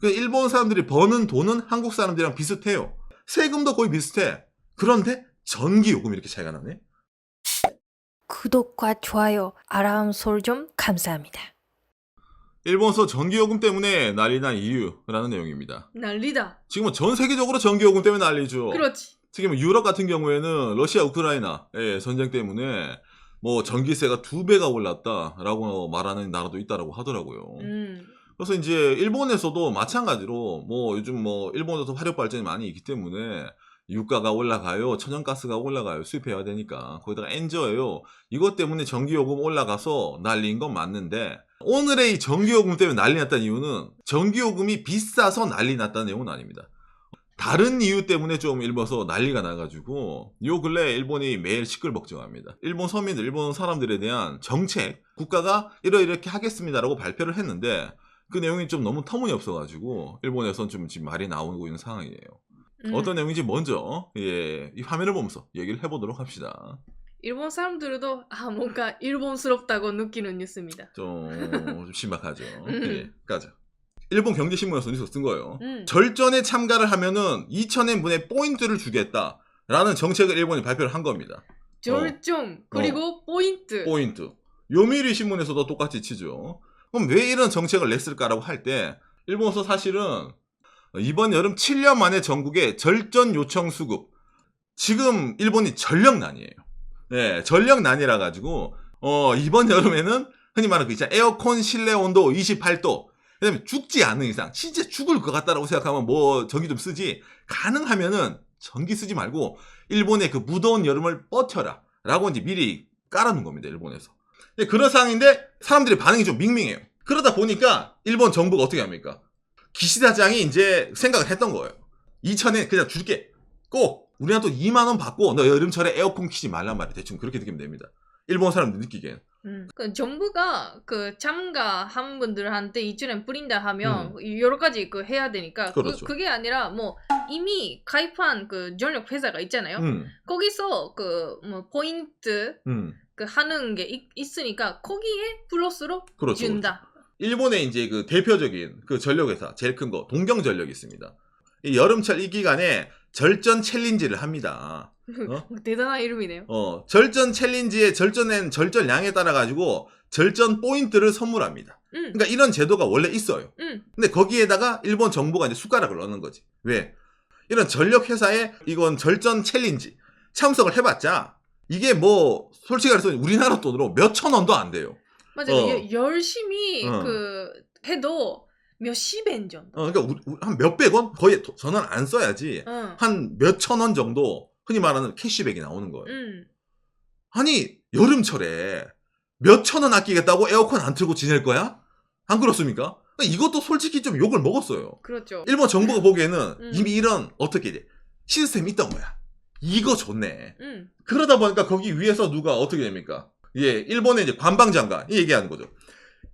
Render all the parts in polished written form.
그 일본 사람들이 버는 돈은 한국 사람들이랑 비슷해요. 세금도 거의 비슷해. 그런데 전기요금이 이렇게 차이가 나네. 구독과 좋아요, 알람 설정 감사합니다. 일본서 전기요금 때문에 난리 난 이유라는 내용입니다. 난리다. 지금은 전 세계적으로 전기요금 때문에 난리죠. 그렇지. 특히 유럽 같은 경우에는 러시아 우크라이나의 전쟁 때문에 뭐 전기세가 2배가 올랐다라고 말하는 나라도 있다라고 하더라고요. 그래서 이제 일본에서도 마찬가지로 뭐 요즘 뭐 일본에서 화력 발전이 많이 있기 때문에 유가가 올라가요. 천연가스가 올라가요. 수입해야 되니까. 거기다가 엔저예요. 이것 때문에 전기요금 올라가서 난리인 건 맞는데 오늘의 이 전기요금 때문에 난리 났다는 이유는 전기요금이 비싸서 난리 났다는 내용은 아닙니다. 다른 이유 때문에 좀 일본에서 난리가 나가지고 요 근래 일본이 매일 시끌벅적합니다. 일본 서민들, 일본 사람들에 대한 정책, 국가가 이렇게 하겠습니다라고 발표를 했는데 그 내용이 좀 너무 터무니없어가지고 일본에서는 좀 지금 말이 나오고 있는 상황이에요. 어떤 내용인지 먼저 이 화면을 보면서 얘기를 해보도록 합시다. 일본 사람들도 뭔가 일본스럽다고 느끼는 뉴스입니다. 좀 신박하죠. 가자. 일본 경제신문에서 뉴스 쓴 거예요. 절전에 참가를 하면은 2,000엔분의 포인트를 주겠다라는 정책을 일본이 발표를 한 겁니다. 절전 그리고 포인트. 요미우리 신문에서도 똑같이 치죠. 그럼 왜 이런 정책을 냈을까라고 할 때 일본에서 사실은 이번 여름 7년 만에 전국에 절전 요청 수급. 지금 일본이 전력난이에요. 네, 전력난이라 가지고 이번 여름에는 흔히 말하는 그 있잖아요. 에어컨 실내 온도 28도. 그다음에 죽지 않는 이상 진짜 죽을 것 같다라고 생각하면 뭐 전기 좀 쓰지. 가능하면은 전기 쓰지 말고 일본의 그 무더운 여름을 버텨라. 라고 이제 미리 깔아놓은 겁니다. 일본에서. 그런 상황인데 사람들의 반응이 좀 밍밍해요. 그러다 보니까 일본 정부가 어떻게 합니까? 기시다장이 이제 생각을 했던 거예요. 2,000엔 그냥 줄게. 꼭 우리나라 또 2만 원 받고 너 여름철에 에어컨 키지 말란 말이야. 대충 그렇게 느끼면 됩니다. 일본 사람들 느끼기엔. 그 정부가 그 참가한 분들한테 2,000엔 뿌린다 하면 여러 가지 그 해야 되니까 그렇죠. 그게 아니라 뭐 이미 가입한 그 전력 회사가 있잖아요. 거기서 그 뭐 포인트 그 하는 게 있으니까 거기에 플러스로 준다. 일본의 이제 그 대표적인 그 전력회사 제일 큰 거 동경전력이 있습니다. 이 여름철 이 기간에 절전 챌린지를 합니다. 대단한 이름이네요. 절전 챌린지에 절전된 절전량에 따라 가지고 절전 포인트를 선물합니다. 그러니까 이런 제도가 원래 있어요. 근데 거기에다가 일본 정부가 이제 숟가락을 넣는 거지. 왜? 이런 전력 회사에 이건 절전 챌린지 참석을 해봤자 이게 뭐 솔직히 말해서 우리나라 돈으로 몇천 원도 안 돼요. 맞아요. 열심히 그 해도 몇십 엔 정도. 그러니까 한 몇백 원? 거의 전원 안 써야지. 한 몇천 원 정도 흔히 말하는 캐시백이 나오는 거예요. 아니 여름철에 몇천 원 아끼겠다고 에어컨 안 틀고 지낼 거야? 안 그렇습니까? 이것도 솔직히 좀 욕을 먹었어요. 그렇죠. 일본 정부가 보기에는 이미 이런 어떻게 이제 시스템이 있던 거야. 이거 좋네. 그러다 보니까 거기 위에서 누가 어떻게 됩니까? 일본의 이제 관방장관 얘기하는 거죠.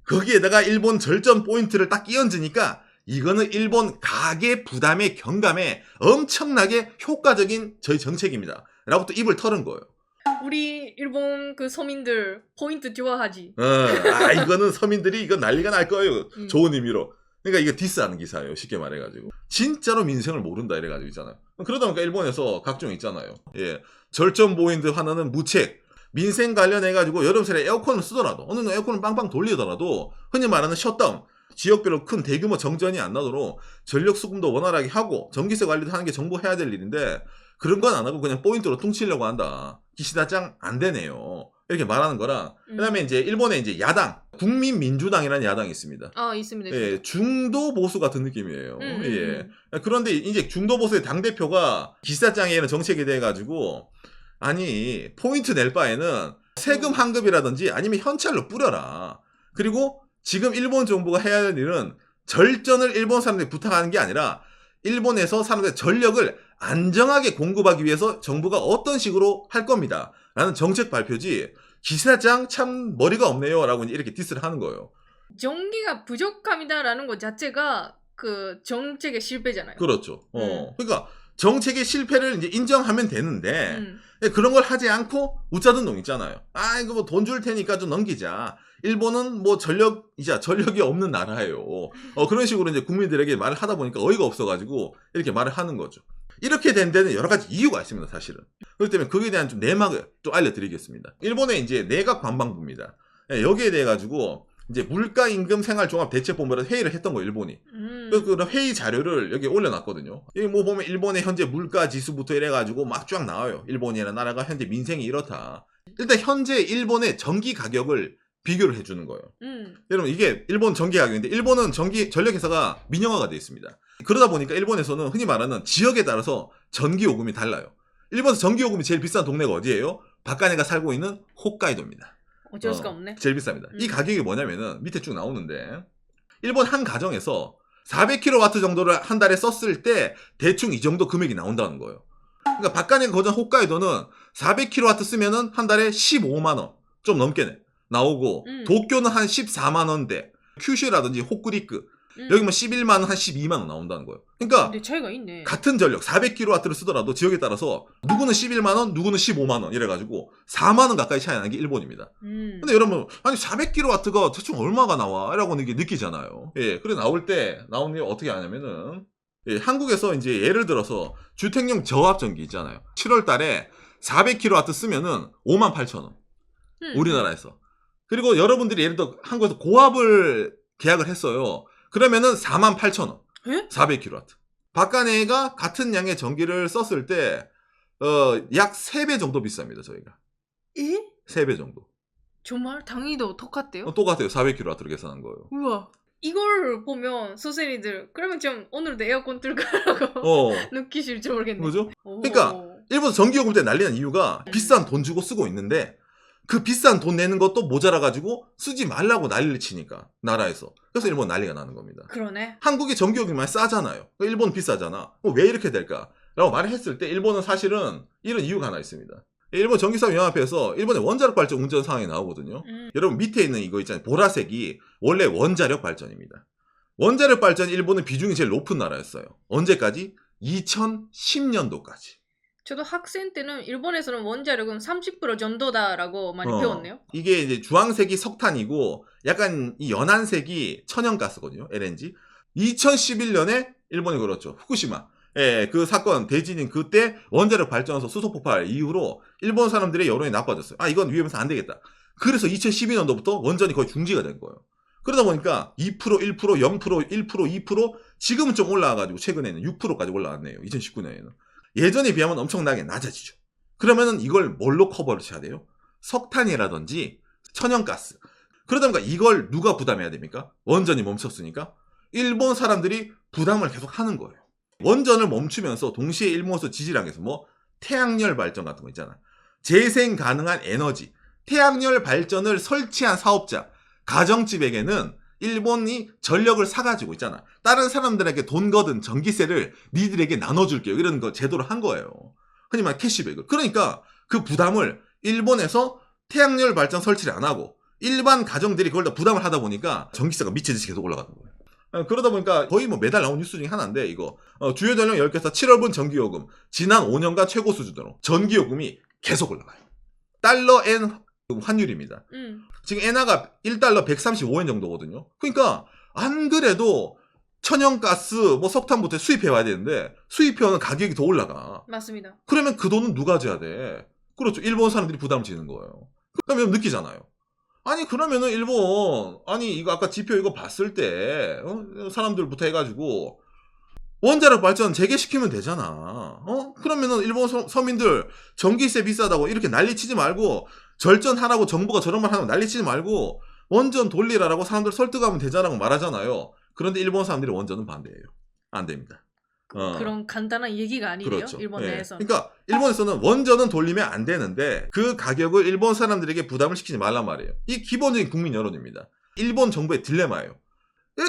거기에다가 일본 절전 포인트를 딱 끼얹으니까 이거는 일본 가계 부담의 경감에 엄청나게 효과적인 저희 정책입니다. 라고 또 입을 털은 거예요. 우리 일본 그 서민들 포인트 좋아하지. 이거는 서민들이 이거 난리가 날 거예요. 좋은 의미로. 그러니까 이거 디스하는 기사예요. 쉽게 말해가지고. 진짜로 민생을 모른다 이래가지고 있잖아요. 그러다 보니까 일본에서 각종 있잖아요. 절전 포인트 하나는 무책. 민생 관련해가지고 여름철에 에어컨을 쓰더라도 어느 정도 에어컨을 빵빵 돌리더라도 흔히 말하는 셧다운 지역별로 큰 대규모 정전이 안 나도록 전력 수급도 원활하게 하고 전기세 관리도 하는 게 정부 해야 될 일인데 그런 건 안 하고 그냥 포인트로 퉁치려고 한다. 기시다짱 안 되네요. 이렇게 말하는 거랑 그다음에 이제 일본의 이제 야당 국민민주당이라는 야당이 있습니다. 있습니다. 중도 보수 같은 느낌이에요. 그런데 이제 중도 보수의 당 대표가 기시다짱에는 정책이 돼가지고 아니 포인트 낼 바에는 세금 환급이라든지 아니면 현찰로 뿌려라. 그리고 지금 일본 정부가 해야 할 일은 절전을 일본 사람들이 부탁하는 게 아니라 일본에서 사람들의 전력을 안정하게 공급하기 위해서 정부가 어떤 식으로 할 겁니다. 라는 정책 발표지 기시다짱 참 머리가 없네요. 라고 이렇게 디스를 하는 거예요. 전기가 부족합니다라는 것 자체가 그 정책의 실패잖아요. 그렇죠. 그러니까 정책의 실패를 이제 인정하면 되는데 그런 걸 하지 않고 웃자던 놈 있잖아요. 이거 뭐 돈 줄 테니까 좀 넘기자. 일본은 뭐 전력이 없는 나라예요. 그런 식으로 이제 국민들에게 말을 하다 보니까 어이가 없어가지고 이렇게 말을 하는 거죠. 이렇게 된 데는 여러 가지 이유가 있습니다, 사실은. 그렇기 때문에 그에 대한 좀 내막을 좀 알려드리겠습니다. 일본의 이제 내각 관방부입니다. 여기에 대해 가지고 이제 물가임금생활종합대책본부라는 회의를 했던 거예요, 일본이. 그 회의 자료를 여기 올려놨거든요. 여기 뭐 보면 일본의 현재 물가 지수부터 이래가지고 막 쫙 나와요. 일본이라는 나라가 현재 민생이 이렇다. 일단 현재 일본의 전기 가격을 비교를 해주는 거예요. 여러분 이게 일본 전기 가격인데 일본은 전력회사가 민영화가 되어 있습니다. 그러다 보니까 일본에서는 흔히 말하는 지역에 따라서 전기요금이 달라요. 일본에서 전기요금이 제일 비싼 동네가 어디예요? 박간애가 살고 있는 홋카이도입니다. 어쩔 수가 없네. 제일 비쌉니다. 이 가격이 뭐냐면은 밑에 쭉 나오는데 일본 한 가정에서 400kW 정도를 한 달에 썼을 때 대충 이 정도 금액이 나온다는 거예요. 그러니까 박간애가 거주한 홋카이도는 400kW 쓰면은 한 달에 15만원 좀 넘게 나오고 도쿄는 한 14만원대 큐슈라든지 홋쿠리쿠 여기 뭐 11만원 한 12만원 나온다는 거예요. 그러니까 근데 차이가 있네. 같은 전력 400kW를 쓰더라도 지역에 따라서 누구는 11만원 누구는 15만원 이래가지고 4만원 가까이 차이 나는 게 일본입니다. 근데 여러분 아니 400kW가 대충 얼마가 나와? 라고 느끼잖아요. 예, 그래 나오는 게 어떻게 하냐면은 예, 한국에서 이제 예를 들어서 주택용 저압전기 있잖아요. 7월 달에 400kW 쓰면은 58,000원. 우리나라에서. 그리고 여러분들이 예를 들어 한국에서 고압을 계약을 했어요. 그러면은 48,000원. 400kW. 박간애가 같은 양의 전기를 썼을 때 약 3배 정도 비쌉니다, 저희가. 에? 3배 정도. 정말? 당위도 똑같대요? 똑같아요. 400kW로 계산한 거예요. 우와. 이걸 보면 선생님들 그러면 좀 오늘도 에어컨 틀까라고 느끼실지 모르겠네. 그죠? 그러니까 일본 전기요금 때 난리난 이유가 비싼 돈 주고 쓰고 있는데 그 비싼 돈 내는 것도 모자라가지고 쓰지 말라고 난리를 치니까 나라에서. 그래서 일본 난리가 나는 겁니다. 그러네. 한국의 전기요금이 많이 싸잖아요. 일본 비싸잖아. 왜 이렇게 될까? 라고 말을 했을 때 일본은 사실은 이런 이유가 하나 있습니다. 일본 전기사업연합회에서 일본의 원자력 발전 운전 상황이 나오거든요. 여러분 밑에 있는 이거 있잖아요. 보라색이 원래 원자력 발전입니다. 원자력 발전 일본은 비중이 제일 높은 나라였어요. 언제까지? 2010년도까지. 저도 학생 때는 일본에서는 원자력은 30% 정도다라고 많이 배웠네요. 이게 이제 주황색이 석탄이고 약간 이 연한색이 천연가스거든요. LNG. 2011년에 일본이 그렇죠. 후쿠시마. 예, 그 사건 대지진 그때 원자력 발전소 수소 폭발 이후로 일본 사람들의 여론이 나빠졌어요. 아 이건 위험해서 안 되겠다. 그래서 2012년도부터 원전이 거의 중지가 된 거예요. 그러다 보니까 2%, 1%, 0%, 1%, 2% 지금은 좀 올라와가지고 최근에는 6%까지 올라왔네요. 2019년에는. 예전에 비하면 엄청나게 낮아지죠. 그러면은 이걸 뭘로 커버를 해야 돼요? 석탄이라든지 천연가스. 그러다 보니까 이걸 누가 부담해야 됩니까? 원전이 멈췄으니까 일본 사람들이 부담을 계속 하는 거예요. 원전을 멈추면서 동시에 일본에서 지지를 하기 위해서 뭐 태양열 발전 같은 거 있잖아. 재생 가능한 에너지. 태양열 발전을 설치한 사업자, 가정집에게는 일본이 전력을 사가지고 있잖아. 다른 사람들에게 돈 거든 전기세를 니들에게 나눠줄게요. 이런 거 제도를 한 거예요. 흔히 말해 캐시백을. 그러니까 그 부담을 일본에서 태양열 발전 설치를 안 하고 일반 가정들이 그걸 다 부담을 하다 보니까 전기세가 미치듯이 계속 올라가는 거예요. 그러다 보니까 거의 뭐 매달 나온 뉴스 중에 하나인데 이거 주요 전력 10개사 7월분 전기요금 지난 5년간 최고 수준으로 전기요금이 계속 올라가요. 달러 엔 환율입니다. 지금 엔화가 1달러 135엔 정도거든요. 그러니까 안 그래도 천연가스 뭐 석탄부터 수입해 와야 되는데 수입해오는 가격이 더 올라가. 맞습니다. 그러면 그 돈은 누가 져야 돼? 그렇죠. 일본 사람들이 부담을 지는 거예요. 그러면 느끼잖아요. 아니 그러면은 일본 아니 이거 아까 지표 이거 봤을 때 사람들부터 해가지고 원자력 발전 재개시키면 되잖아. 그러면은 일본 서민들 전기세 비싸다고 이렇게 난리치지 말고 절전하라고 정부가 저런 말 하면 난리치지 말고 원전 돌리라라고 사람들 설득하면 되잖아고 말하잖아요. 그런데 일본 사람들이 원전은 반대예요. 안 됩니다. 그런 간단한 얘기가 아니에요. 그렇죠. 일본 내에서. 그러니까 일본에서는 원전은 돌리면 안 되는데 그 가격을 일본 사람들에게 부담을 시키지 말란 말이에요. 이 기본적인 국민 여론입니다. 일본 정부의 딜레마예요.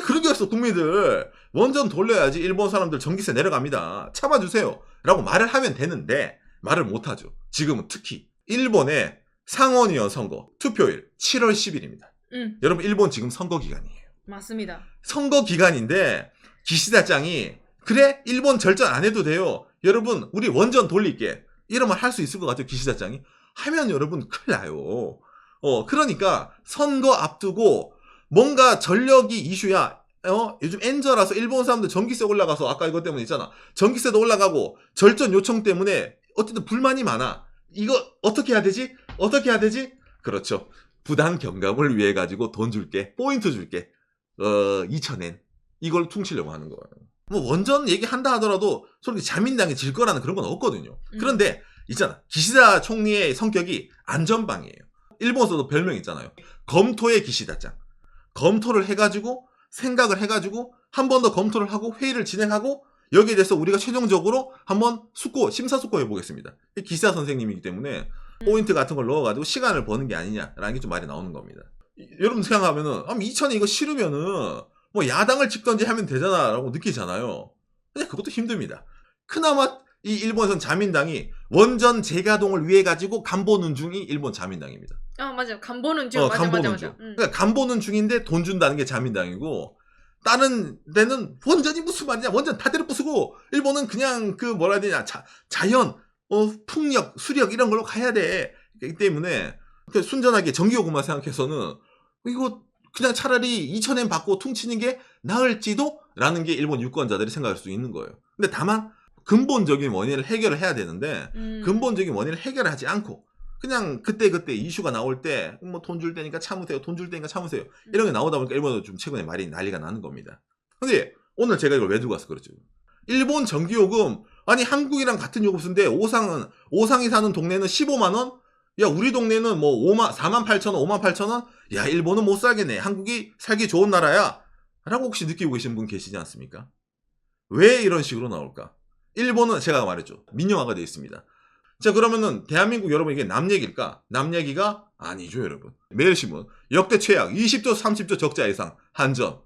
그런 게 있어. 국민들 원전 돌려야지 일본 사람들 전기세 내려갑니다. 참아주세요. 라고 말을 하면 되는데 말을 못하죠. 지금은 특히 일본의 상원의원 선거 투표일 7월 10일입니다. 여러분 일본 지금 선거 기간이에요. 맞습니다. 선거 기간인데 기시다짱이 그래 일본 절전 안 해도 돼요. 여러분 우리 원전 돌릴게. 이런 말 할 수 있을 것 같아요. 기시다짱이. 하면 여러분 큰일 나요. 그러니까 선거 앞두고 뭔가 전력이 이슈야. 요즘 엔저라서 일본 사람들 전기세 올라가서 아까 이것 때문에 있잖아. 전기세도 올라가고 절전 요청 때문에 어쨌든 불만이 많아. 이거 어떻게 해야 되지? 어떻게 해야 되지? 그렇죠. 부당 경감을 위해 가지고 돈 줄게. 포인트 줄게. 2,000엔. 이걸 퉁치려고 하는 거예요. 뭐 원전 얘기한다 하더라도 솔직히 자민당이 질 거라는 그런 건 없거든요. 그런데 있잖아. 기시다 총리의 성격이 안전방이에요. 일본에서도 별명 있잖아요. 검토의 기시다짱. 검토를 해가지고 생각을 해가지고 한 번 더 검토를 하고 회의를 진행하고 여기에 대해서 우리가 최종적으로 한번 심사숙고 해보겠습니다. 기시다 선생님이기 때문에 포인트 같은 걸 넣어가지고 시간을 버는 게 아니냐라는 게 좀 말이 나오는 겁니다. 여러분 생각하면은 2,000에 이거 싫으면은 뭐 야당을 찍던지 하면 되잖아 라고 느끼잖아요. 근데 그것도 힘듭니다. 그나마 이 일본에선 자민당이 원전 재가동을 위해 가지고 간보는 중이 일본 자민당입니다. 맞아요. 간보는 중. 간보는 중. 그러니까 간보는 중인데 돈 준다는 게 자민당이고 다른 데는 원전이 무슨 말이냐. 원전 다대로 부수고 일본은 그냥 그 뭐라 해야 되냐. 자연, 풍력, 수력 이런 걸로 가야 돼. 그렇기 때문에 순전하게 전기요금만 생각해서는 이거 그냥 차라리 2,000엔 받고 퉁치는 게 나을지도 라는 게 일본 유권자들이 생각할 수 있는 거예요. 근데 다만 근본적인 원인을 해결을 해야 되는데 근본적인 원인을 해결하지 않고 그냥 그때그때 이슈가 나올 때 뭐 돈 줄 테니까 참으세요. 돈 줄 테니까 참으세요. 이런 게 나오다 보니까 일본도 좀 최근에 말이 난리가 나는 겁니다. 근데 오늘 제가 이걸 왜 들고 왔어 그렇죠. 일본 전기요금 아니 한국이랑 같은 요금수인데 오상이 사는 동네는 15만 원? 야 우리 동네는 뭐 48,000원, 58,000원? 야 일본은 못 살겠네. 한국이 살기 좋은 나라야. 라고 혹시 느끼고 계신 분 계시지 않습니까? 왜 이런 식으로 나올까? 일본은 제가 말했죠. 민영화가 되어 있습니다. 자 그러면은 대한민국 여러분 이게 남 얘기일까? 남 얘기가 아니죠 여러분. 매일신문 역대 최악 20조 30조 적자 예상 한전.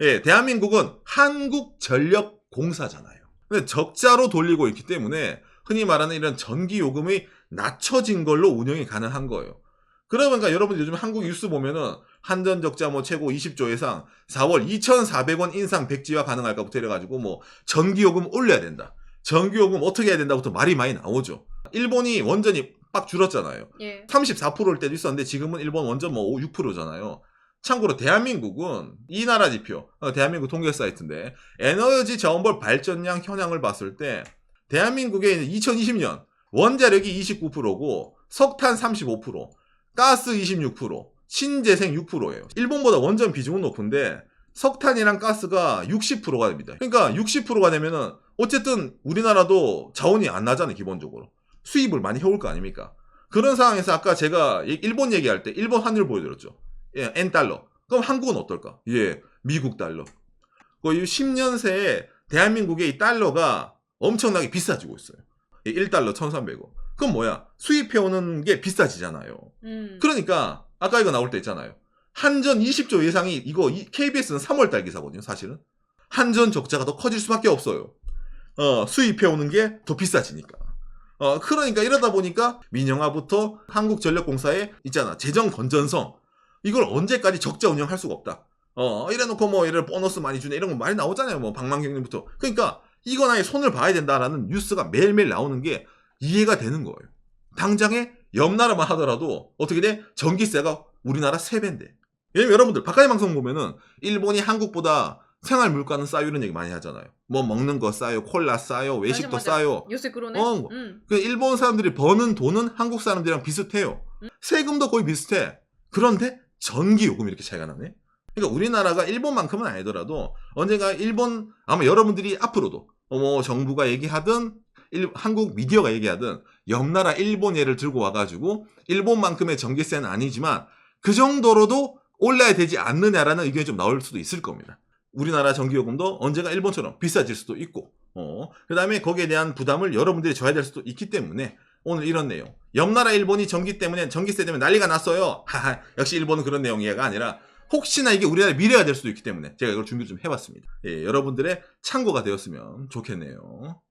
예, 대한민국은 한국전력공사잖아요. 근데 적자로 돌리고 있기 때문에 흔히 말하는 이런 전기요금이 낮춰진 걸로 운영이 가능한 거예요. 그러니까 여러분 요즘 한국 뉴스 보면은 한전 적자 뭐 최고 20조 예상 4월 2,400원 인상 백지화 가능할까부터 이래가지고 뭐 전기요금 올려야 된다. 전기요금 어떻게 해야 된다부터 말이 많이 나오죠. 일본이 원전이 빡 줄었잖아요. 예. 34%일 때도 있었는데 지금은 일본 원전 뭐 6%잖아요. 참고로 대한민국은 이 나라 지표, 대한민국 통계 사이트인데 에너지 자원별 발전량 현황을 봤을 때 대한민국의 2020년 원자력이 29%고 석탄 35%, 가스 26%, 신재생 6%예요. 일본보다 원전 비중은 높은데 석탄이랑 가스가 60%가 됩니다. 그러니까 60%가 되면은 어쨌든 우리나라도 자원이 안 나잖아요, 기본적으로. 수입을 많이 해올 거 아닙니까? 그런 상황에서 아까 제가 일본 얘기할 때 일본 환율 보여드렸죠. 예, N달러. 그럼 한국은 어떨까? 예, 미국 달러. 거의 10년 새에 대한민국의 이 달러가 엄청나게 비싸지고 있어요. 1달러 1,300원. 그럼 뭐야? 수입해오는 게 비싸지잖아요. 그러니까 아까 이거 나올 때 있잖아요. 한전 20조 예상이 이거 KBS는 3월달 기사거든요. 사실은. 한전 적자가 더 커질 수밖에 없어요. 수입해오는 게 더 비싸지니까. 그러니까 이러다 보니까 민영화부터 한국전력공사에 있잖아. 재정 건전성. 이걸 언제까지 적자 운영할 수가 없다. 이래놓고 뭐 얘를 보너스 많이 주네 이런 거 많이 나오잖아요. 뭐 방망경님부터. 그러니까 이건 아예 손을 봐야 된다라는 뉴스가 매일매일 나오는 게 이해가 되는 거예요. 당장에 옆 나라만 하더라도 어떻게 돼? 전기세가 우리나라 3배인데. 왜냐면 여러분들 바깥의 방송 보면은 일본이 한국보다 생활 물가는 싸요 이런 얘기 많이 하잖아요. 뭐 먹는 거 싸요, 콜라 싸요, 외식도 맞아. 싸요. 요새 그러네. 그 일본 사람들이 버는 돈은 한국 사람들이랑 비슷해요. 세금도 거의 비슷해. 그런데 전기 요금이 이렇게 차이가 나네. 그러니까 우리나라가 일본만큼은 아니더라도 언젠가 일본 아마 여러분들이 앞으로도 뭐 정부가 얘기하든 한국 미디어가 얘기하든 옆 나라 일본 예를 들고 와가지고 일본만큼의 전기세는 아니지만 그 정도로도 올라야 되지 않느냐라는 의견이 좀 나올 수도 있을 겁니다. 우리나라 전기요금도 언젠가 일본처럼 비싸질 수도 있고 그 다음에 거기에 대한 부담을 여러분들이 져야 될 수도 있기 때문에 오늘 이런 내용 옆나라 일본이 전기세 때문에 난리가 났어요. 하하, 역시 일본은 그런 내용이가 아니라 혹시나 이게 우리나라의 미래가 될 수도 있기 때문에 제가 이걸 준비를 좀 해봤습니다. 예, 여러분들의 참고가 되었으면 좋겠네요.